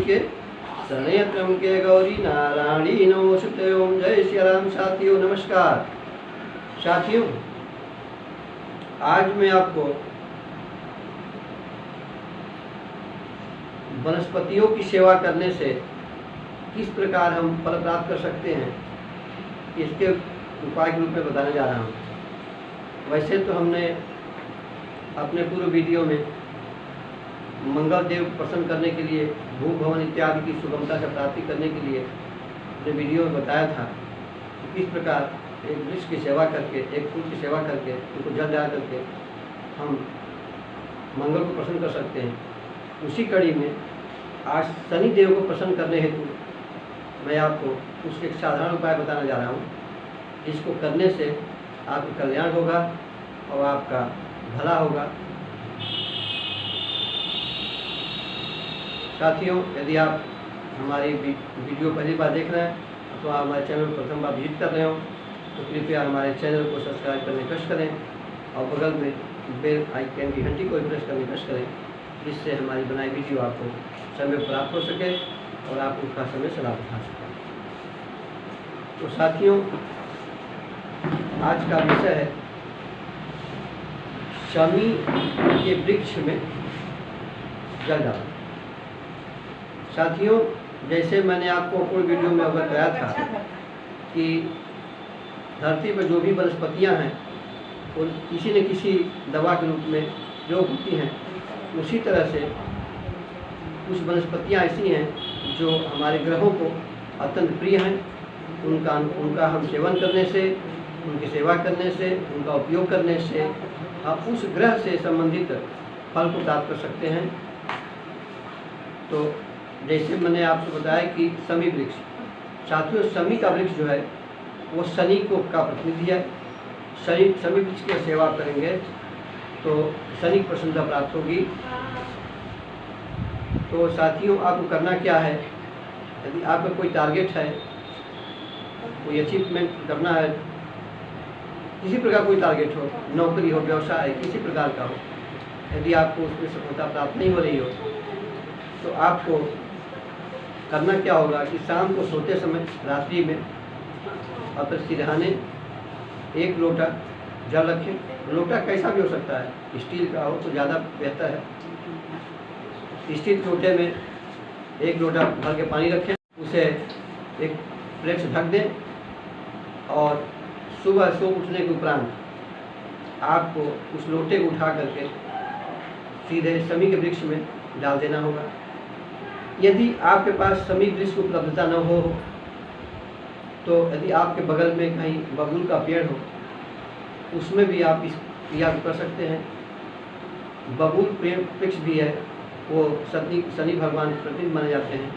त्र्यंबके शरण्य त्र्यंबके गौरी नारायणी नमोस्तुते। ओम जय श्री राम। साथियों नमस्कार। साथियों, आज मैं आपको वनस्पतियों की सेवा करने से किस प्रकार हम फल प्राप्त कर सकते हैं, इसके उपाय के रूप में बताने जा रहा हूँ। वैसे तो हमने अपने पूर्व वीडियो में मंगल देव को प्रसन्न करने के लिए, भू भवन इत्यादि की सुगमता से प्राप्ति करने के लिए अपने वीडियो में बताया था कि किस प्रकार एक वृक्ष की सेवा करके, एक फूल की सेवा करके, उनको जल डाल करके हम मंगल को प्रसन्न कर सकते हैं। उसी कड़ी में आज शनि देव को प्रसन्न करने हेतु मैं आपको उसके एक साधारण उपाय बताने जा रहा हूँ। इसको करने से आपका कल्याण होगा और आपका भला होगा। साथियों, यदि आप हमारी वीडियो पहली बार देख रहे हैं अथवा हमारे चैनल को प्रथम बार विजिट कर रहे हो तो कृपया हमारे चैनल को सब्सक्राइब करने का कष्ट करें और बगल में बेल आइकन की घंटी को प्रेस करने का कष्ट करें, जिससे हमारी बनाई वीडियो आपको समय प्राप्त हो सके और आप उसका समय से लाभ उठा सकें। तो साथियों, आज का विषय है शमी के वृक्ष में जल डालना। साथियों, जैसे मैंने आपको पूरी वीडियो में अवगत कराया था कि धरती पर जो भी वनस्पतियां हैं वो किसी न किसी दवा के रूप में प्रयोग होती हैं, उसी तरह से कुछ वनस्पतियां ऐसी हैं जो हमारे ग्रहों को अत्यंत प्रिय हैं। उनका हम सेवन करने से, उनकी सेवा करने से, उनका उपयोग करने से आप उस ग्रह से संबंधित फल को प्राप्त कर सकते हैं। तो जैसे मैंने आपको बताया कि शमी वृक्ष, साथियों शमी का वृक्ष जो है वो शनि को का प्रतिनिधि है। शमी वृक्ष की सेवा करेंगे तो शनि की प्रसन्नता प्राप्त होगी। तो साथियों, आपको करना क्या है, यदि आपका कोई टारगेट है, कोई अचीवमेंट करना है, किसी प्रकार कोई टारगेट हो, नौकरी हो, व्यवसाय किसी प्रकार का हो, यदि आपको उसमें सफलता प्राप्त नहीं हो रही हो तो आपको करना क्या होगा कि शाम को सोते समय रात्रि में अपने सिरहाने एक लोटा जल रखें। लोटा कैसा भी हो सकता है, स्टील का हो तो ज़्यादा बेहतर है। स्टील लोटे में एक लोटा भर के पानी रखें, उसे एक प्लेट से ढक दें और सुबह सो उठने के उपरांत आपको उस लोटे को उठा करके सीधे शमी के वृक्ष में डाल देना होगा। यदि आपके पास शमी वृक्ष की उपलब्धता न हो तो यदि आपके बगल में कहीं बबूल का पेड़ हो उसमें भी आप इस क्रिया को कर सकते हैं। बबूल पेड़ वृक्ष भी है, वो शनि भगवान के प्रतिनिधि माने जाते हैं।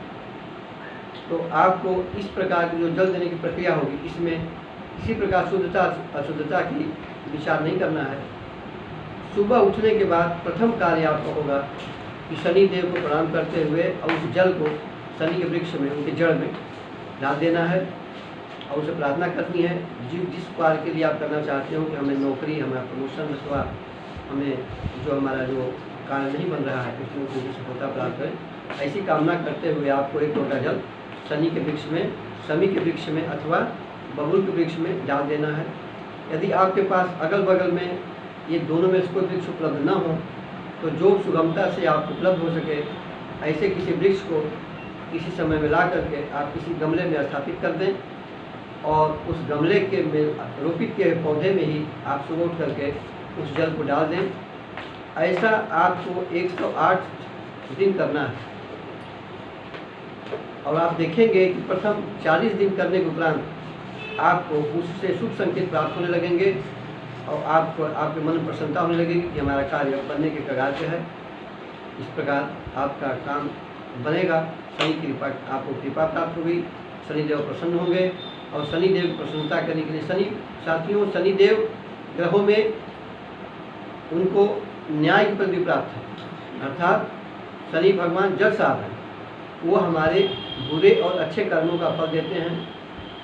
तो आपको इस प्रकार की जो जल देने की प्रक्रिया होगी, इसमें किसी प्रकार शुद्धता अशुद्धता की विचार नहीं करना है। सुबह उठने के बाद प्रथम कार्य आपका होगा कि शनि देव को प्रणाम करते हुए और उस जल को शनि के वृक्ष में, उनके जड़ में डाल देना है और उसे प्रार्थना करनी है। जिस कार्य के लिए आप करना चाहते हो कि हमें नौकरी, हमें प्रमोशन अथवा हमें जो हमारा जो कार्य नहीं बन रहा है उसमें पूरी सफलता प्राप्त करें, ऐसी कामना करते हुए आपको एक लोटा जल शनि के वृक्ष में, शमी के वृक्ष में अथवा बबूल के वृक्ष में डाल देना है। यदि आपके पास अगल बगल में ये दोनों में से कोई वृक्ष उपलब्ध न हो तो जो सुगमता से आप उपलब्ध हो सके ऐसे किसी वृक्ष को किसी समय में ला करके आप किसी गमले में स्थापित कर दें और उस गमले के में रोपित के पौधे में ही आप सुबह उठ करके उस जल को डाल दें। ऐसा आपको 108 दिन करना है और आप देखेंगे कि प्रथम 40 दिन करने के उपरांत आपको उससे शुभ संकेत प्राप्त होने लगेंगे और आपको आपके मन में प्रसन्नता होने लगेगी कि हमारा कार्य बनने के कगार पे है। इस प्रकार आपका काम बनेगा, शनि की कृपा, आपको कृपा प्राप्त होगी, शनिदेव प्रसन्न होंगे और शनिदेव की प्रसन्नता करने के लिए साथियों शनिदेव ग्रहों में उनको न्याय की पदवी प्राप्त है, अर्थात शनि भगवान जज साहब हैं, वो हमारे बुरे और अच्छे कर्मों का फल देते हैं।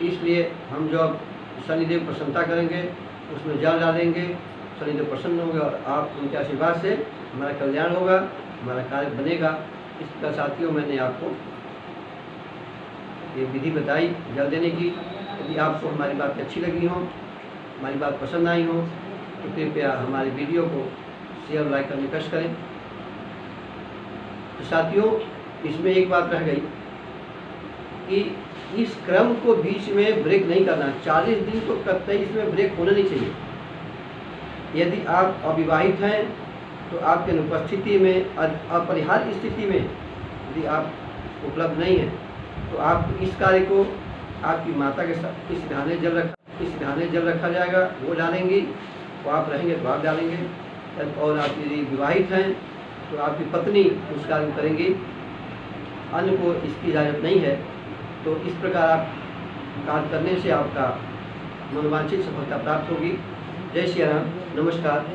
इसलिए हम जो शनिदेव प्रसन्नता करेंगे उसमें जल डालेंगे, शनिदेव प्रसन्न होंगे और आप उनके आशीर्वाद से हमारा कल्याण होगा, हमारा कार्य बनेगा इस प्रकार साथियों मैंने आपको ये विधि बताई जल देने की। यदि आपको हमारी बात अच्छी लगी हो, हमारी बात पसंद आई हो, तो कृपया हमारे वीडियो को शेयर लाइक करने कष्ट करें। तो साथियों, इसमें एक बात रह गई कि इस क्रम को बीच में ब्रेक नहीं करना। 40 दिन तो कतई इसमें ब्रेक होना नहीं चाहिए। यदि आप अविवाहित हैं तो आपकी अनुपस्थिति में, अपरिहार्य स्थिति में यदि आप उपलब्ध नहीं हैं, तो आप इस कार्य को आपकी माता के साथ इस घाने जल रखा जाएगा, वो डालेंगी। वो आप रहेंगे तो आप डालेंगे, और आप यदि विवाहित हैं तो आपकी पत्नी उस कार्य को करेंगी, अन्य को इसकी इजाज़त नहीं है। तो इस प्रकार आप कार्य करने से आपका मनोवांछित सफलता प्राप्त होगी। जय श्री राम, नमस्कार।